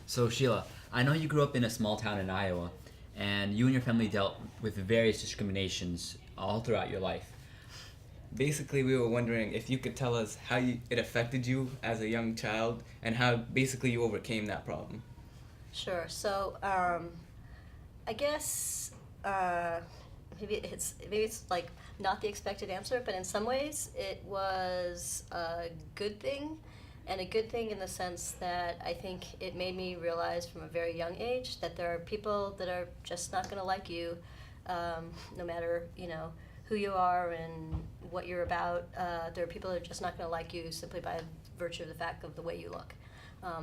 So Sheila, I know you grew up in a small town in Iowa, and you and your family dealt with various discriminations all throughout your life. Basically, we were wondering if you could tell us how it affected you as a young child and how basically you overcame that problem. Sure. So, I guess maybe it's like not the expected answer, but in some ways it was a good thing, and a good thing in the sense that I think it made me realize from a very young age that there are people that are just not going to like you, no matter who you are and what you're about. There are people that are just not going to like you simply by virtue of the fact of the way you look.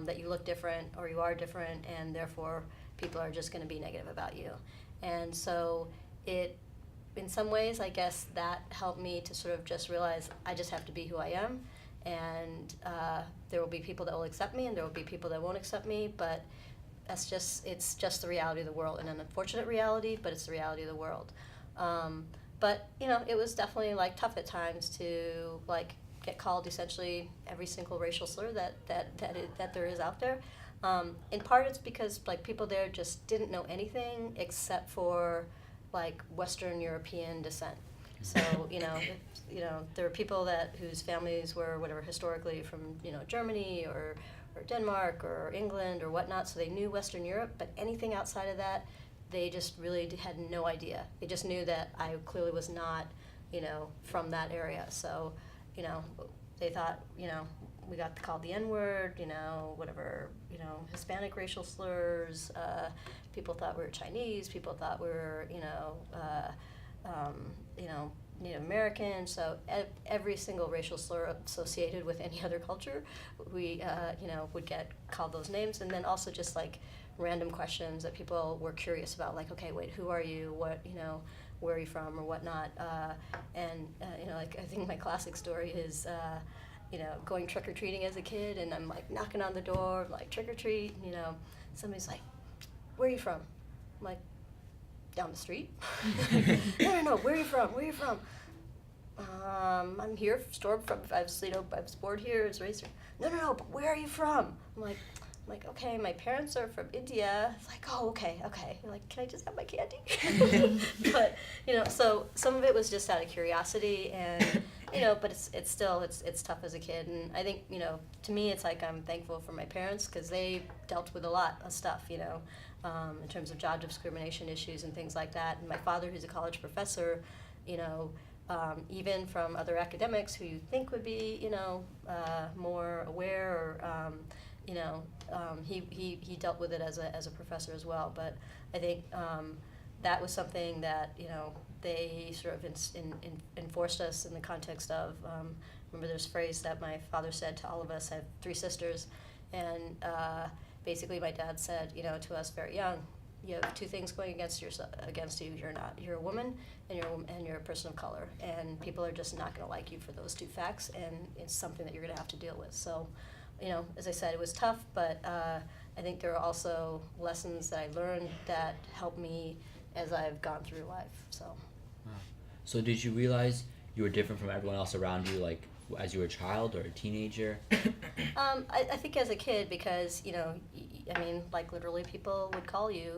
That you look different or you are different, and therefore people are just going to be negative about you. And so it, in some ways, I guess that helped me to sort of just realize I just have to be who I am, and there will be people that will accept me, and there will be people that won't accept me, but it's just the reality of the world, and an unfortunate reality, but it's the reality of the world. But it was definitely like tough at times to like get called essentially every single racial slur that there is out there. In part, it's because like people there just didn't know anything except for like Western European descent. So there were people whose families were whatever historically from Germany or Denmark or England or whatnot, so they knew Western Europe, but anything outside of that, they just really had no idea. They just knew that I clearly was not from that area. So you know, they thought, we got called the N-word, whatever, Hispanic racial slurs. People thought we were Chinese. People thought we were, Native American. So every single racial slur associated with any other culture, we, would get called those names. And then also just like random questions that people were curious about, like, okay, wait, who are you? What, where are you from or whatnot. Like I think my classic story is, going trick-or-treating as a kid, and I'm like knocking on the door, like trick or treat, somebody's like, where are you from? I'm like, down the street. No, where are you from? Where are you from? I'm here, storm from, I was born here, I was raised here. No, but where are you from? I'm like, okay, my parents are from India. It's like, oh, okay. You're like, can I just have my candy? But, so some of it was just out of curiosity, and, but it's still, it's tough as a kid. And I think, to me, it's like I'm thankful for my parents because they dealt with a lot of stuff, in terms of job discrimination issues and things like that. And my father, who's a college professor, even from other academics who you think would be, more aware or, he dealt with it as a professor as well. But I think that was something that they sort of enforced us in the context of. Remember, there's a phrase that my father said to all of us. I have 3 sisters, and basically my dad said to us very young, you have 2 things going against you. You're a woman, and you're a person of color, and people are just not going to like you for those 2 facts, and it's something that you're going to have to deal with. So. As I said, it was tough, but I think there are also lessons that I learned that helped me as I've gone through life. So. Wow. So did you realize you were different from everyone else around you, like as you were a child or a teenager? I think as a kid, because like literally people would call you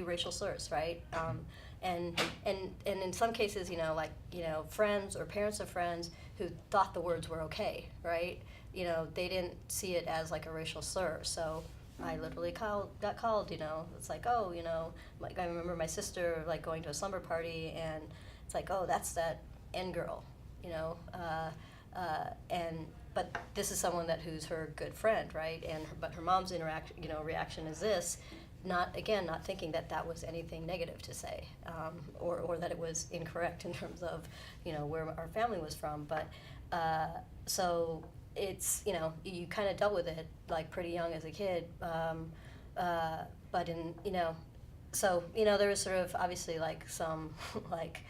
racial slurs, right? And in some cases, friends or parents of friends who thought the words were okay, right? They didn't see it as like a racial slur. So I literally got called, it's like, oh, like I remember my sister like going to a slumber party, and it's like, oh, that's that N girl, but this is someone who's her good friend, right? But her mom's reaction is this. Not thinking that was anything negative to say, or that it was incorrect in terms of, where our family was from. But so it's, you kind of dealt with it like pretty young as a kid. But so there was sort of obviously like some like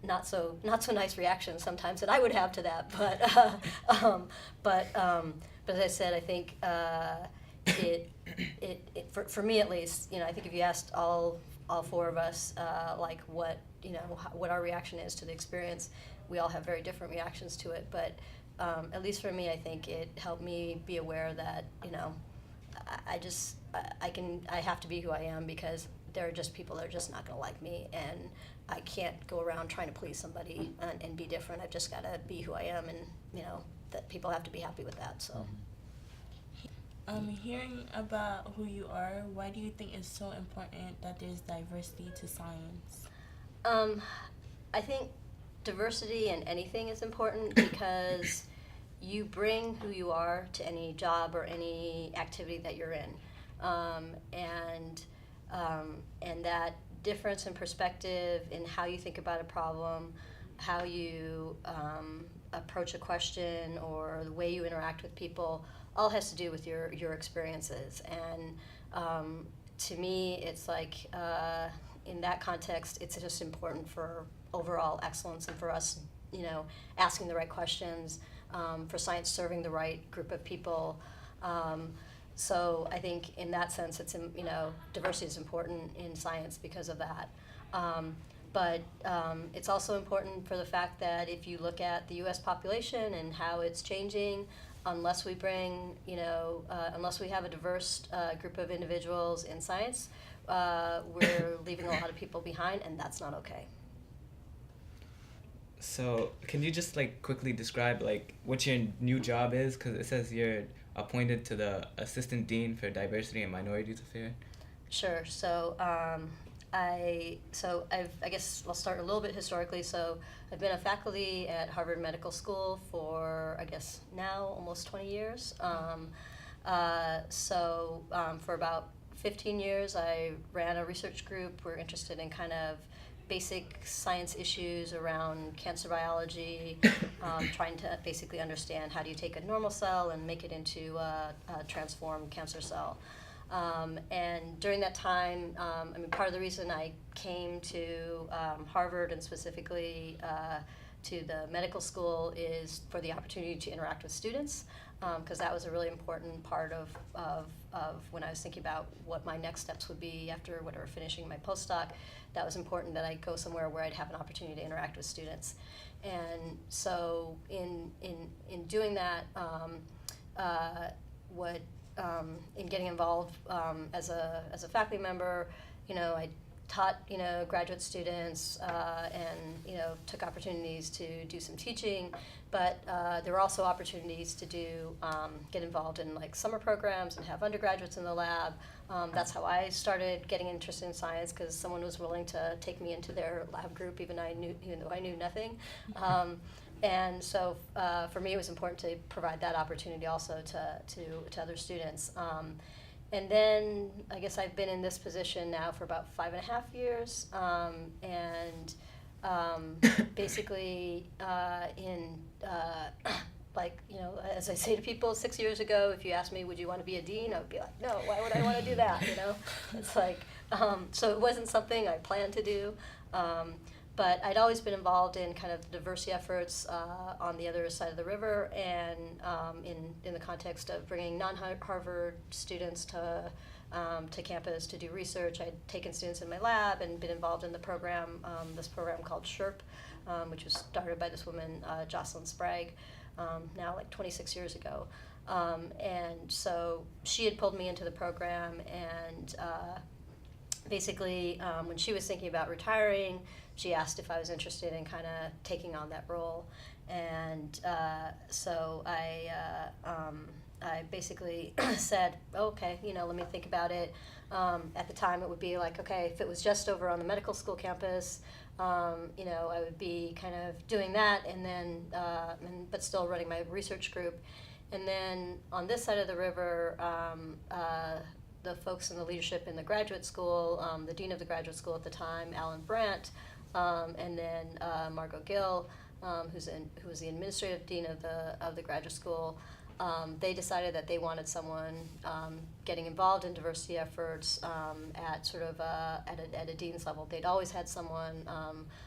not so nice reactions sometimes that I would have to that. But as I said, I think. For me at least, I think if you asked all 4 of us, like what our reaction is to the experience, we all have very different reactions to it. But at least for me, I think it helped me be aware that, you know, I have to be who I am, because there are just people that are just not going to like me, and I can't go around trying to please somebody and be different. I've just got to be who I am, and, you know, that people have to be happy with that, so. Hearing about who you are, why do you think it's so important that there's diversity to science? I think diversity in anything is important because you bring who you are to any job or any activity that you're in. And that difference in perspective in how you think about a problem, how you approach a question, or the way you interact with people, all has to do with your experiences. And to me, it's like, in that context, it's just important for overall excellence, and for us, you know, asking the right questions, for science serving the right group of people. So I think in that sense, it's, you know, diversity is important in science because of that. But it's also important for the fact that if you look at the U.S. population and how it's changing, unless we bring, you know, unless we have a diverse group of individuals in science, we're leaving a lot of people behind, and that's not okay. So can you just like quickly describe like what your new job is? Because it says you're appointed to the Assistant Dean for Diversity and Minorities Affairs. Sure. So I guess I'll start a little bit historically. So I've been a faculty at Harvard Medical School for, I guess, now almost 20 years. For about 15 years, I ran a research group. We're interested in kind of basic science issues around cancer biology, trying to basically understand how do you take a normal cell and make it into a transformed cancer cell. And during that time, I mean, part of the reason I came to Harvard, and specifically to the medical school, is for the opportunity to interact with students, because that was a really important part of when I was thinking about what my next steps would be after whatever finishing my postdoc. That was important that I go somewhere where I'd have an opportunity to interact with students. And so in doing that, in getting involved as a faculty member, you know, I taught, you know, graduate students, and, you know, took opportunities to do some teaching, but there were also opportunities to get involved in like summer programs and have undergraduates in the lab. That's how I started getting interested in science, because someone was willing to take me into their lab group, even though I knew nothing. And so for me, it was important to provide that opportunity also to other students. And then I guess I've been in this position now for about 5.5 years, and basically like, you know, as I say to people, 6 years ago, if you asked me, would you want to be a dean, I would be like, no, why would I want to do that, you know? It's like, so it wasn't something I planned to do. But I'd always been involved in kind of diversity efforts on the other side of the river, and in the context of bringing non-Harvard students to campus to do research. I'd taken students in my lab and been involved in the program, this program called SHRP, which was started by this woman, Jocelyn Sprague, now like 26 years ago. And so she had pulled me into the program, and basically when she was thinking about retiring, she asked if I was interested in kind of taking on that role. And so I basically said, okay, you know, let me think about it. At the time, it would be like, okay, if it was just over on the medical school campus, you know, I would be kind of doing that, and then, but still running my research group. And then on this side of the river, the folks in the leadership in the graduate school, the dean of the graduate school at the time, Alan Brandt, and then Margot Gill, who was the administrative dean of the graduate school. They decided that they wanted someone getting involved in diversity efforts at sort of at a dean's level. They'd always had someone,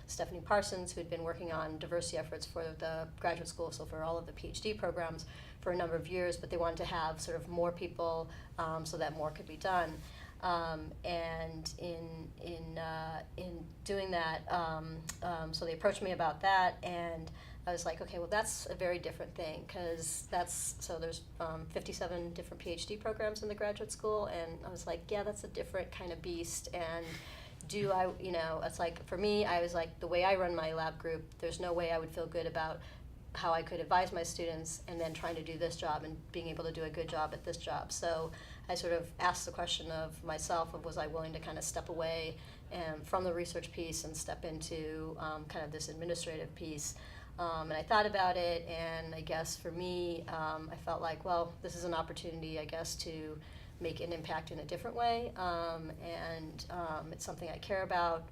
Stephanie Parsons, who had been working on diversity efforts for the graduate school, so for all of the PhD programs for a number of years, but they wanted to have sort of more people so that more could be done. And in doing that, so they approached me about that, and I was like, okay, well, that's a very different thing, because there's 57 different PhD programs in the graduate school, and I was like, yeah, that's a different kind of beast. And it's like, for me, I was like, the way I run my lab group, there's no way I would feel good about how I could advise my students and then trying to do this job and being able to do a good job at this job. So I sort of asked the question of myself of, was I willing to kind of step away from the research piece and step into kind of this administrative piece. And I thought about it, and I guess for me, I felt like, well, this is an opportunity, I guess, to make an impact in a different way, and it's something I care about,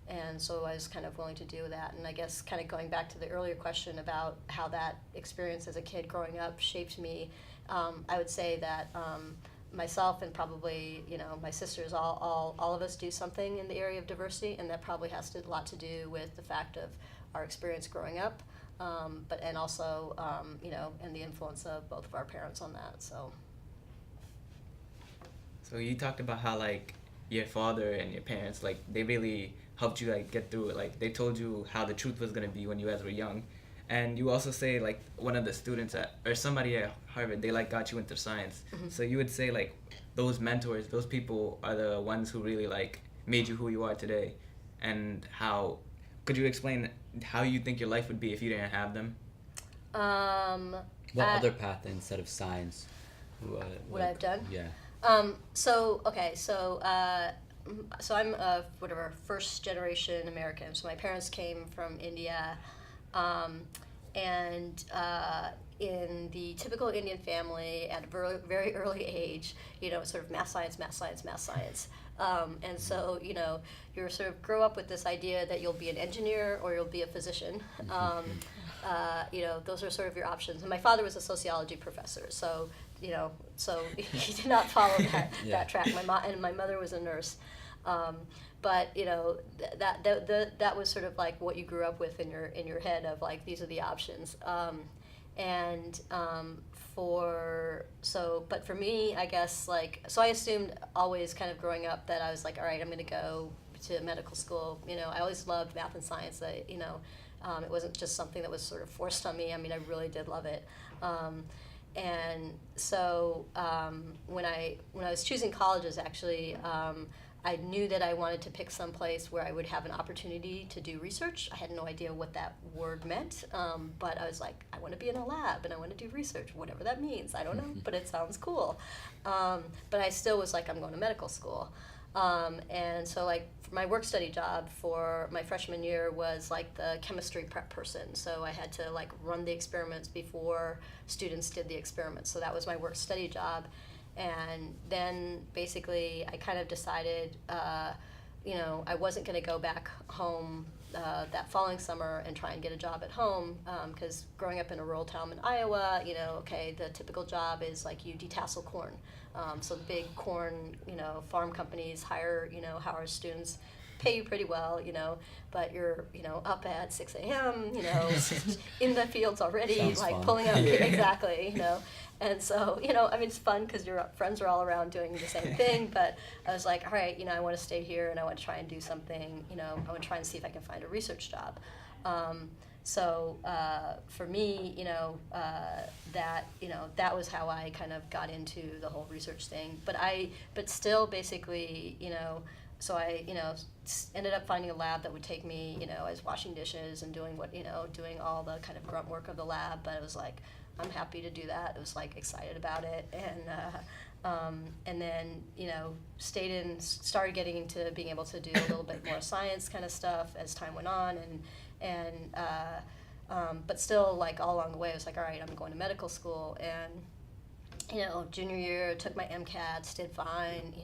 and so I was kind of willing to do that. And I guess kind of going back to the earlier question about how that experience as a kid growing up shaped me, I would say that myself and probably, my sisters, all of us do something in the area of diversity, and that probably has a lot to do with the fact of our experience growing up, and also, and the influence of both of our parents on that. So you talked about how like your father and your parents, like they really helped you like get through it. Like they told you how the truth was gonna be when you guys were young, and you also say like one of the students or somebody at Harvard, they like got you into science. Mm-hmm. So you would say like those mentors, those people are the ones who really like made you who you are today, and how could you explain how you think your life would be if you didn't have them? What other path instead of science? What I've done? Yeah. So I'm whatever, first generation American. So my parents came from India, and in the typical Indian family, at a very, very early age, sort of math, science. And so, you sort of grow up with this idea that you'll be an engineer or you'll be a physician. Those are sort of your options. And my father was a sociology professor, so he did not follow that track. My mother was a nurse. But that was sort of like what you grew up with in your head of like, these are the options. But for me, I guess, so I assumed always kind of growing up that I was like, all right, I'm going to go to medical school. I always loved math and science. It wasn't just something that was sort of forced on me. I mean, I really did love it. And so when I was choosing colleges, actually, I knew that I wanted to pick some place where I would have an opportunity to do research. I had no idea what that word meant, but I was like, I want to be in a lab and I want to do research, whatever that means. I don't know, but it sounds cool. But I still was like, I'm going to medical school. And so my work study job for my freshman year was like the chemistry prep person. So I had to like run the experiments before students did the experiments. So that was my work study job. And then basically I kind of decided, I wasn't going to go back home that following summer and try and get a job at home, because growing up in a rural town in Iowa, the typical job is like you detassel corn. So the big corn, farm companies hire students, pay you pretty well, but you're, up at 6 a.m., in the fields already, Sounds like fun. pulling out, exactly, And so, it's fun because your friends are all around doing the same thing, but I was like, all right, I want to stay here and I want to try and do something, I want to try and see if I can find a research job. So for me, that was how I kind of got into the whole research thing. But still basically, so I, ended up finding a lab that would take me, I was washing dishes and doing doing all the kind of grunt work of the lab, but it was like, I'm happy to do that. I was like excited about it, and then started getting into being able to do a little bit more science kind of stuff as time went on, but still like all along the way I was like, all right, I'm going to medical school, and junior year took my MCATs, did fine,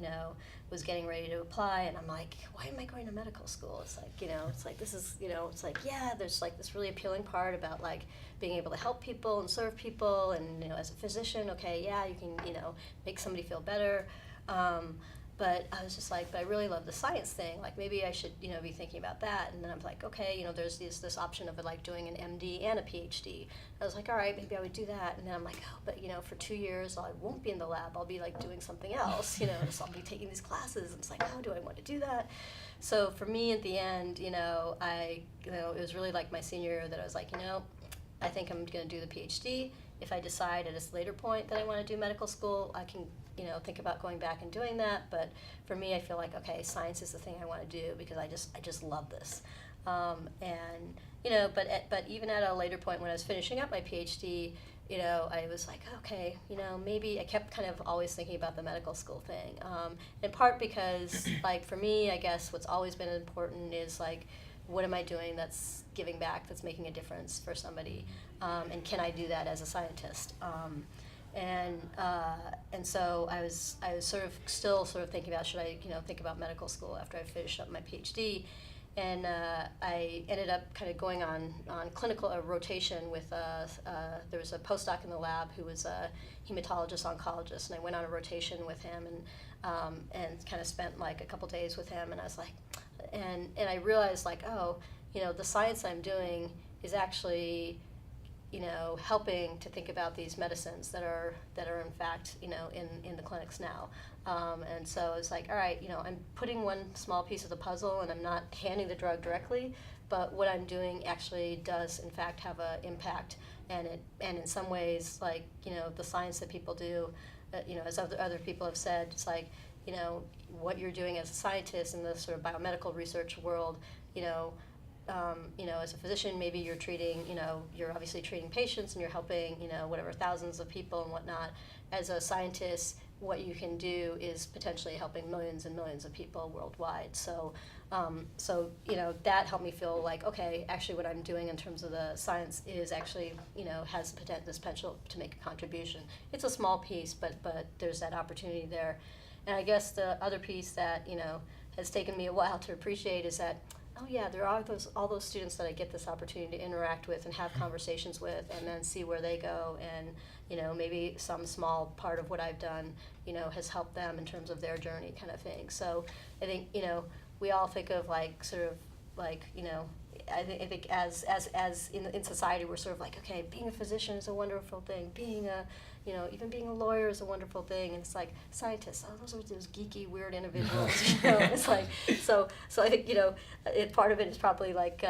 was getting ready to apply, and I'm like, why am I going to medical school? It's like, it's like this is, it's like, yeah, there's like this really appealing part about like being able to help people and serve people, and as a physician, okay, yeah, you can make somebody feel better, but I was just like, but I really love the science thing, like maybe I should be thinking about that. And then I'm like, okay, there's this option of like doing an MD and a PhD. I was like, all right, maybe I would do that. And then I'm like, oh, but for 2 years I won't be in the lab, I'll be like doing something else, so I'll be taking these classes, and it's like, oh, do I want to do that? so for me at the end, you know, it was really like my senior year that I was like, you know, I think I'm going to do the PhD. If I decide at a later point that I want to do medical school, I can, you know, think about going back and doing that. But for me, I feel like, okay, science is the thing I want to do because I just love this. And you know, but even at a later point when I was finishing up my PhD, you know, I was like, okay, you know, maybe I kept kind of always thinking about the medical school thing. In part because, like, for me, I guess what's always been important is like, what am I doing that's giving back, that's making a difference for somebody, and can I do that as a scientist? And so I was sort of still sort of thinking about, should I, you know, think about medical school after I finished up my PhD. And I ended up kind of going on clinical rotation with, there was a postdoc in the lab who was a hematologist oncologist, and I went on a rotation with him and kind of spent like a couple days with him, and I was like, and I realized like, oh, you know, the science I'm doing is actually, you know, helping to think about these medicines that are in fact, you know, in the clinics now. And so it's like, all right, you know, I'm putting one small piece of the puzzle and I'm not handing the drug directly, but what I'm doing actually does in fact have an impact. And in some ways, like, you know, the science that people do, you know, as other people have said, it's like, you know, what you're doing as a scientist in the sort of biomedical research world, you know, as a physician, maybe you're treating, you know, you're obviously treating patients and you're helping, you know, whatever, thousands of people and whatnot. As a scientist, what you can do is potentially helping millions and millions of people worldwide. So, you know, that helped me feel like, okay, actually what I'm doing in terms of the science is actually, you know, has this potential to make a contribution. It's a small piece, but there's that opportunity there. And I guess the other piece that, you know, has taken me a while to appreciate is that, oh yeah, there are all those students that I get this opportunity to interact with and have conversations with, and then see where they go, and, you know, maybe some small part of what I've done, you know, has helped them in terms of their journey, kind of thing. So I think, you know, we all think of like sort of like, you know, I think as in society we're sort of like, okay, being a physician is a wonderful thing, being a, you know, even being a lawyer is a wonderful thing, and it's like scientists, oh, those are those geeky, weird individuals, you know. It's like, so I think, you know, part of it is probably like,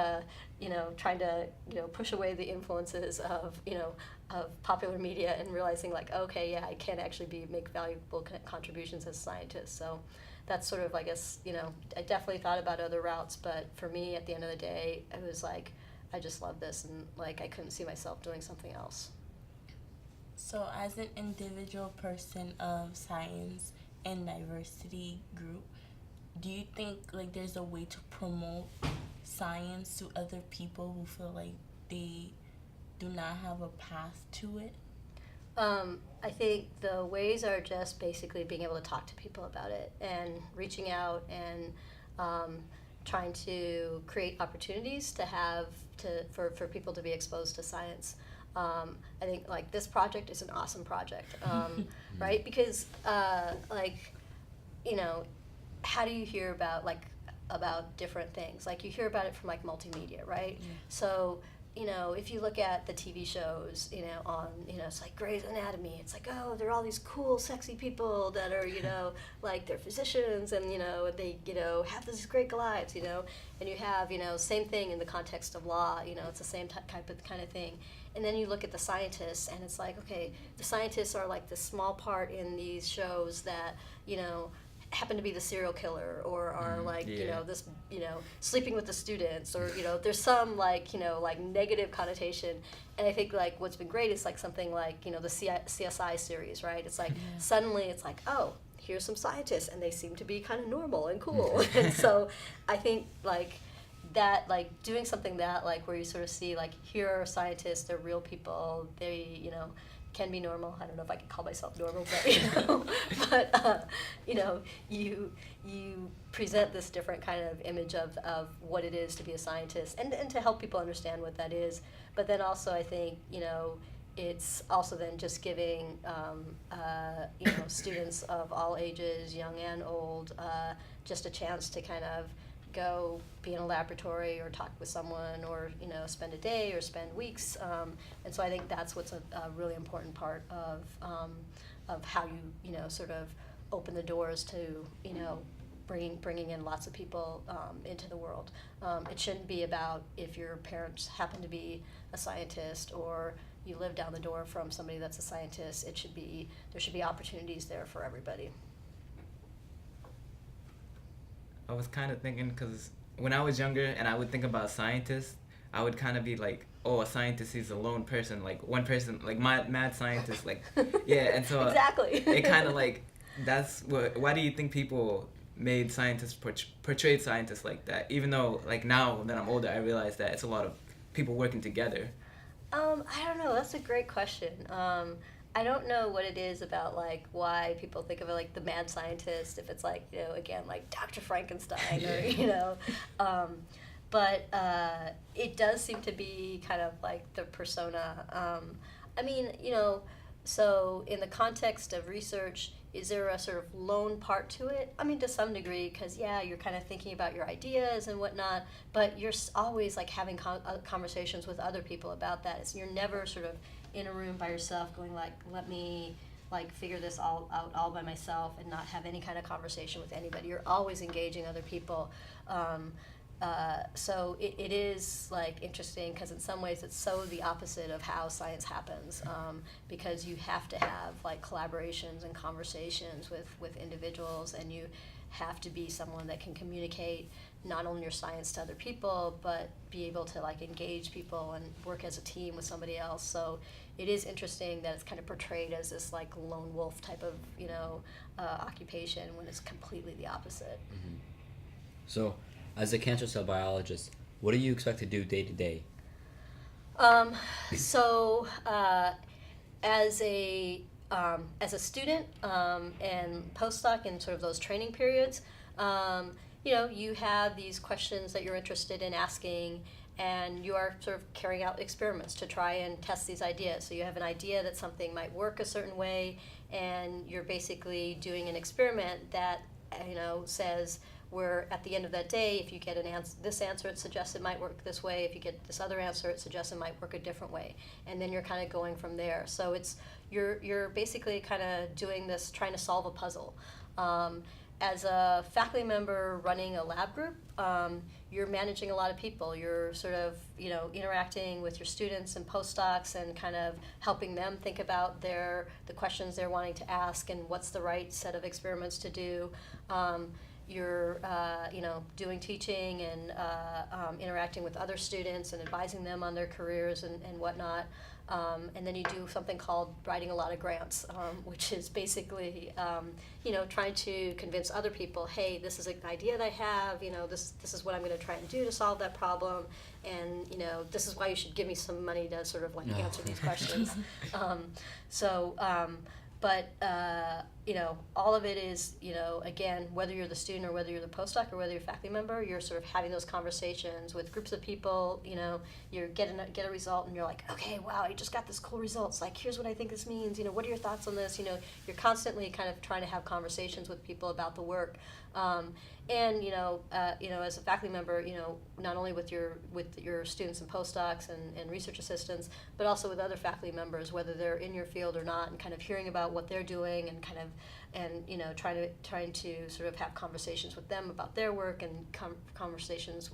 you know, trying to, you know, push away the influences of, you know, of popular media and realizing like, okay, yeah, I can actually make valuable contributions as a scientist. So that's sort of, I guess, you know, I definitely thought about other routes, but for me, at the end of the day, it was like, I just love this, and like I couldn't see myself doing something else. So, as an individual person of science and diversity group, do you think like there's a way to promote science to other people who feel like they do not have a path to it? I think the ways are just basically being able to talk to people about it and reaching out and trying to create opportunities for people to be exposed to science. I think like this project is an awesome project, right? Because like, you know, how do you hear about different things? Like you hear about it from like multimedia, right? Yeah. So, you know, if you look at the TV shows, you know, on, you know, it's like Grey's Anatomy, it's like, oh, they're all these cool, sexy people that are, you know, like they're physicians and, you know, they, you know, have these great lives, you know, and you have, you know, same thing in the context of law, you know, it's the same type of kind of thing. And then you look at the scientists and it's like, okay, the scientists are like this small part in these shows that, you know, happen to be the serial killer or are like, yeah, you know, this, you know, sleeping with the students, or, you know, there's some like, you know, like negative connotation. And I think like what's been great is like something like, you know, the CSI series, right? It's like, yeah, suddenly it's like, oh, here's some scientists and they seem to be kind of normal and cool. And so I think like that, like doing something that like where you sort of see like, here are scientists, they're real people, they, you know, can be normal. I don't know if I can call myself normal, but, you know, but you know, you present this different kind of image of what it is to be a scientist, and to help people understand what that is. But then also, I think, you know, it's also then just giving you know, students of all ages, young and old, just a chance to kind of go be in a laboratory or talk with someone, or, you know, spend a day or spend weeks, and so I think that's what's a really important part of how you know, sort of open the doors to, you know, bringing in lots of people into the world. It shouldn't be about if your parents happen to be a scientist or you live down the door from somebody that's a scientist. There should be opportunities there for everybody. I was kind of thinking, because when I was younger and I would think about scientists, I would kind of be like, oh, a scientist is a lone person, like one person, like mad scientist, like, yeah, and so Exactly. it kind of like, why do you think people made scientists, portrayed scientists like that? Even though, like, now that I'm older, I realize that it's a lot of people working together. I don't know. That's a great question. I don't know what it is about, like, why people think of it like the mad scientist, if it's like, again, like Dr. Frankenstein or, but it does seem to be kind of like the persona. I mean, so in the context of research, is there a sort of lone part to it? I mean, to some degree, because, you're kind of thinking about your ideas and whatnot, but you're always, like, having conversations with other people about that. You're never sort of in a room by yourself going, like, let me, like, figure this all out all by myself and not have any kind of conversation with anybody. You're always engaging other people. So it is, like, interesting because in some ways it's so the opposite of how science happens, because you have to have, like, collaborations and conversations with individuals, and you have to be someone that can communicate not only your science to other people, but be able to, like, engage people and work as a team with somebody else. So it is interesting that it's kind of portrayed as this, like, lone wolf type of, occupation when it's completely the opposite. Mm-hmm. So, as a cancer cell biologist, what do you expect to do day to day? As a student and postdoc in sort of those training periods, you have these questions that you're interested in asking, and you are sort of carrying out experiments to try and test these ideas. So you have an idea that something might work a certain way, and you're basically doing an experiment that says, where at the end of that day, if you get this answer, it suggests it might work this way. If you get this other answer, it suggests it might work a different way. And then you're kind of going from there. So you're basically kind of doing this, trying to solve a puzzle. As a faculty member running a lab group, you're managing a lot of people. You're sort of, interacting with your students and postdocs and kind of helping them think about the questions they're wanting to ask and what's the right set of experiments to do. You're, doing teaching and interacting with other students and advising them on their careers and whatnot. And then you do something called writing a lot of grants, which is basically, trying to convince other people, hey, this is an idea that I have, this is what I'm going to try and do to solve that problem, and, this is why you should give me some money to sort of, like, answer these questions. But all of it is, again, whether you're the student or whether you're the postdoc or whether you're a faculty member, you're sort of having those conversations with groups of people. You get a result and you're like, okay, wow, I just got this cool result. It's like, here's what I think this means. What are your thoughts on this? You're constantly kind of trying to have conversations with people about the work. And as a faculty member, not only with your students and postdocs and research assistants, but also with other faculty members, whether they're in your field or not, and kind of hearing about what they're doing and trying to sort of have conversations with them about their work and conversations,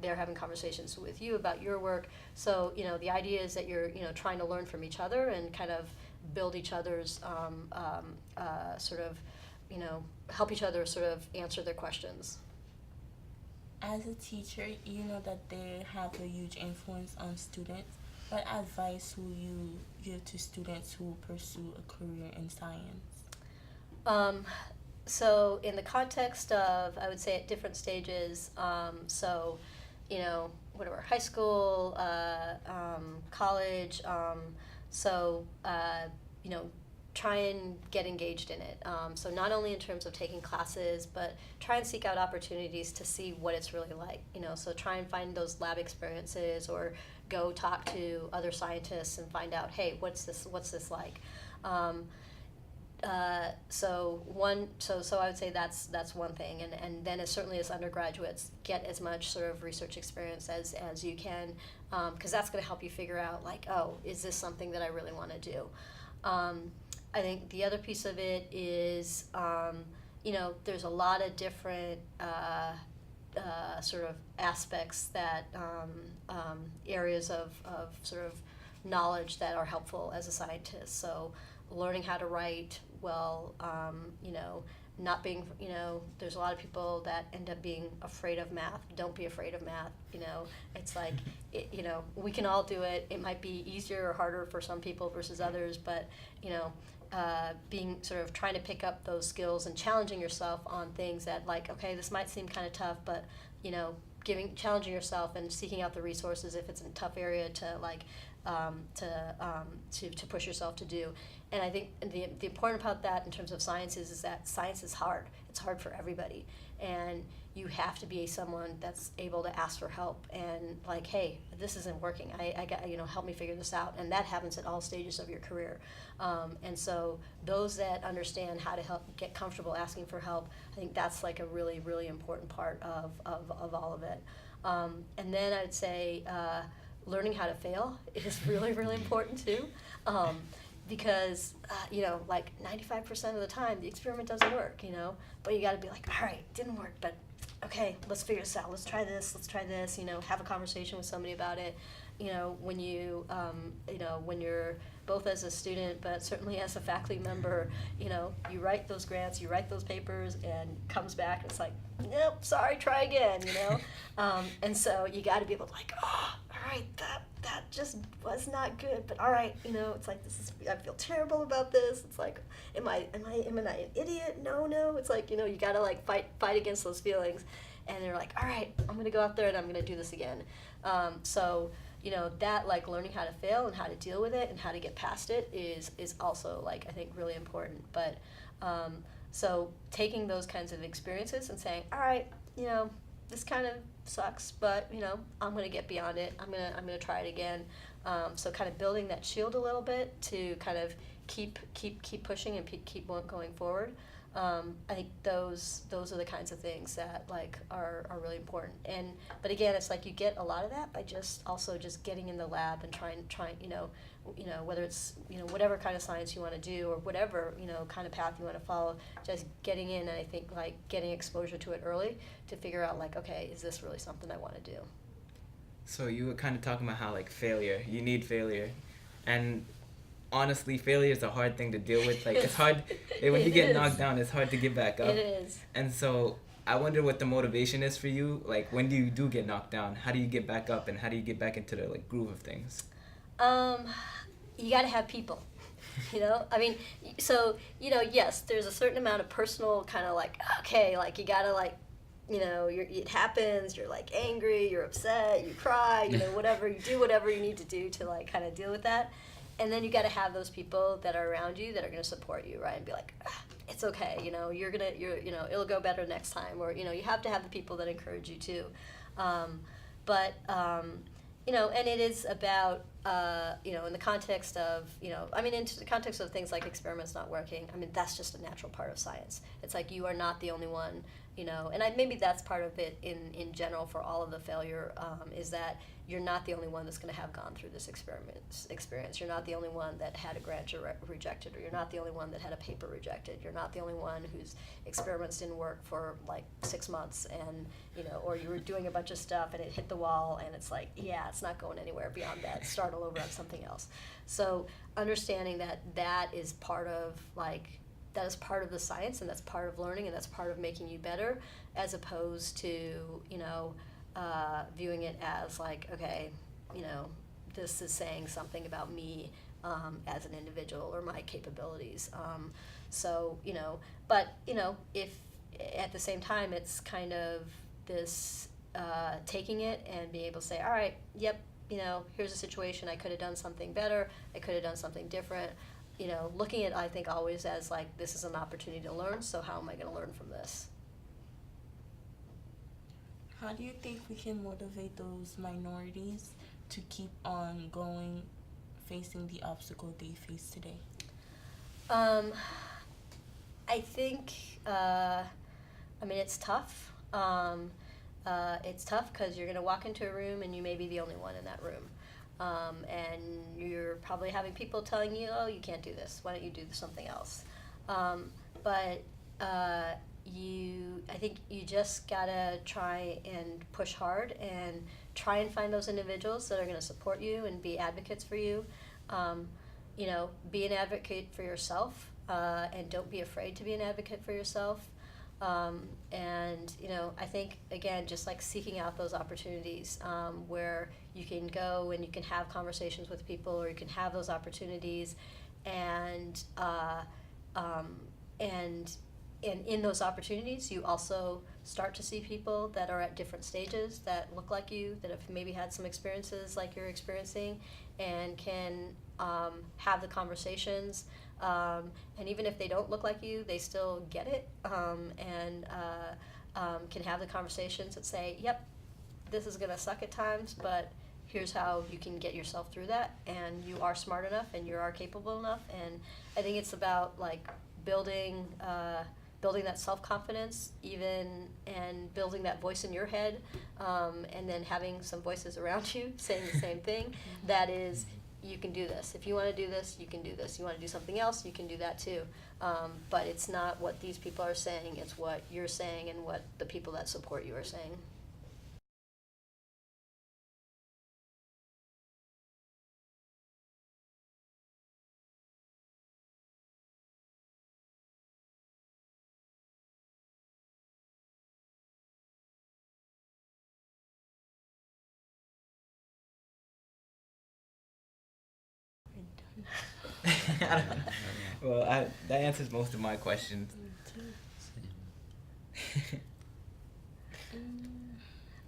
they're having conversations with you about your work. So the idea is that you're trying to learn from each other and kind of build each other's help each other sort of answer their questions. As a teacher, you know that they have a huge influence on students. What advice will you give to students who pursue a career in science? So in the context of, I would say at different stages, whatever, high school, college, try and get engaged in it. So not only in terms of taking classes, but try and seek out opportunities to see what it's really like. So try and find those lab experiences, or go talk to other scientists and find out, hey, what's this like? So I would say that's one thing, and then certainly as undergraduates, get as much sort of research experience as you can, because that's going to help you figure out, like, oh, is this something that I really want to do? I think the other piece of it is, there's a lot of different sort of aspects that areas of sort of knowledge that are helpful as a scientist. So learning how to write well, not being, there's a lot of people that end up being afraid of math. Don't be afraid of math. It's like, we can all do it. It might be easier or harder for some people versus others, but, being sort of trying to pick up those skills and challenging yourself on things that, like, okay, this might seem kind of tough, but, challenging yourself and seeking out the resources if it's a tough area to, like, to push yourself to do. And I think the important part of that in terms of science is that science is hard. It's hard for everybody. And you have to be someone that's able to ask for help and, like, hey, this isn't working. I got, help me figure this out. And that happens at all stages of your career. And so those that understand how to help get comfortable asking for help, I think that's like a really, really important part of all of it. And then I'd say learning how to fail is really, really important too. Because, like 95% of the time, the experiment doesn't work, but you got to be like, all right, it didn't work, but okay, let's figure this out. Let's try this, have a conversation with somebody about it. When when you're both as a student, but certainly as a faculty member, you write those grants, you write those papers, and comes back, and it's like, nope, sorry, try again, and so you got to be able to, like, oh, all right, that just was not good, but all right, it's like, I feel terrible about this. It's like, am I an idiot? No. It's like, you got to, like, fight against those feelings, and they're like, all right, I'm gonna go out there and I'm gonna do this again. So that, like, learning how to fail and how to deal with it and how to get past it is also, like, I think really important. But so taking those kinds of experiences and saying, all right, this kind of sucks, but I'm gonna get beyond it. I'm gonna try it again. So kind of building that shield a little bit to kind of keep pushing and keep going forward. I think those are the kinds of things that, like, are really important. But again, it's like you get a lot of that by just getting in the lab and trying whether it's whatever kind of science you want to do or whatever kind of path you want to follow, just getting in, and I think, like, getting exposure to it early to figure out, like, okay, is this really something I want to do? So you were kind of talking about how, like, you need failure, and honestly, failure is a hard thing to deal with. Like, it's hard when you get knocked down. It's hard to get back up. It is. And so I wonder what the motivation is for you. Like, when you do get knocked down, how do you get back up, and how do you get back into the, like, groove of things? You got to have people. I mean, so yes, there's a certain amount of personal kind of, like, okay, like, you got to, like, it happens, you're, like, angry, you're upset, you cry, whatever, you do whatever you need to do to, like, kind of deal with that. And then you got to have those people that are around you that are going to support you, right? And be like, it's okay, it'll go better next time. Or, you have to have the people that encourage you too. And it is about, in the context of, into the context of things like experiments not working, that's just a natural part of science. It's like, you are not the only one, and maybe that's part of it in general for all of the failure, is that you're not the only one that's going to have gone through this experience. You're not the only one that had a grant rejected, or you're not the only one that had a paper rejected. You're not the only one whose experiments didn't work for, like, 6 months, and or you were doing a bunch of stuff and it hit the wall, and it's like, yeah, it's not going anywhere beyond that. Start all over on something else. So understanding that is part of, like, that is part of the science, and that's part of learning, and that's part of making you better, as opposed to viewing it as, like, okay, this is saying something about me as an individual or my capabilities. But if at the same time it's kind of this taking it and being able to say, all right, yep, here's a situation, I could have done something better, I could have done something different. Looking at, I think, always as, like, this is an opportunity to learn, so how am I going to learn from this? How do you think we can motivate those minorities to keep on going, facing the obstacle they face today? I think, it's tough. It's tough because you're going to walk into a room and you may be the only one in that room. And you're probably having people telling you, oh, you can't do this. Why don't you do something else? But I think you just gotta try and push hard and try and find those individuals that are going to support you and be advocates for you. You know, be an advocate for yourself, and don't be afraid to be an advocate for yourself. And you know, I think again, just like seeking out those opportunities where you can go and you can have conversations with people, or you can have those opportunities, and and in those opportunities, you also start to see people that are at different stages that look like you, that have maybe had some experiences like you're experiencing, and can have the conversations. And even if they don't look like you, they still get it, and can have the conversations that say, yep, this is going to suck at times, but here's how you can get yourself through that, and you are smart enough and you are capable enough. And I think it's about like building that self-confidence, even, and building that voice in your head, and then having some voices around you saying the same thing. That is, you can do this. If you want to do this, you can do this. You want to do something else, you can do that too. But it's not what these people are saying, it's what you're saying and what the people that support you are saying. I don't know. Well, that answers most of my questions.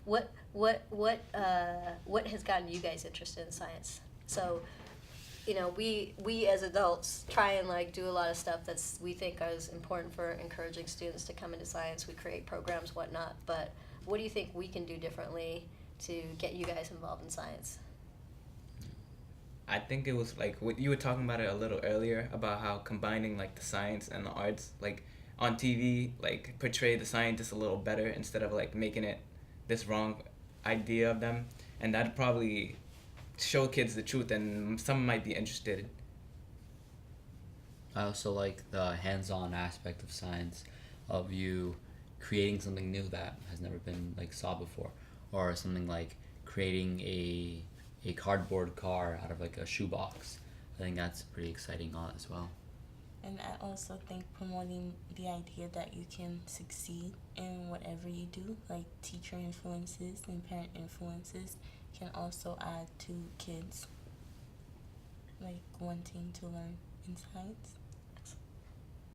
What has gotten you guys interested in science? So, you know, we as adults try and like do a lot of stuff that's we think is important for encouraging students to come into science. We create programs, whatnot. But what do you think we can do differently to get you guys involved in science? I think it was like what you were talking about it a little earlier about how combining like the science and the arts, like on TV, like portray the scientists a little better instead of like making it this wrong idea of them, and that'd probably show kids the truth, and some might be interested. I also like the hands-on aspect of science, of you creating something new that has never been like saw before, or something like creating a cardboard car out of like a shoebox. I think that's pretty exciting as well. And I also think promoting the idea that you can succeed in whatever you do, like teacher influences and parent influences, can also add to kids like wanting to learn in science.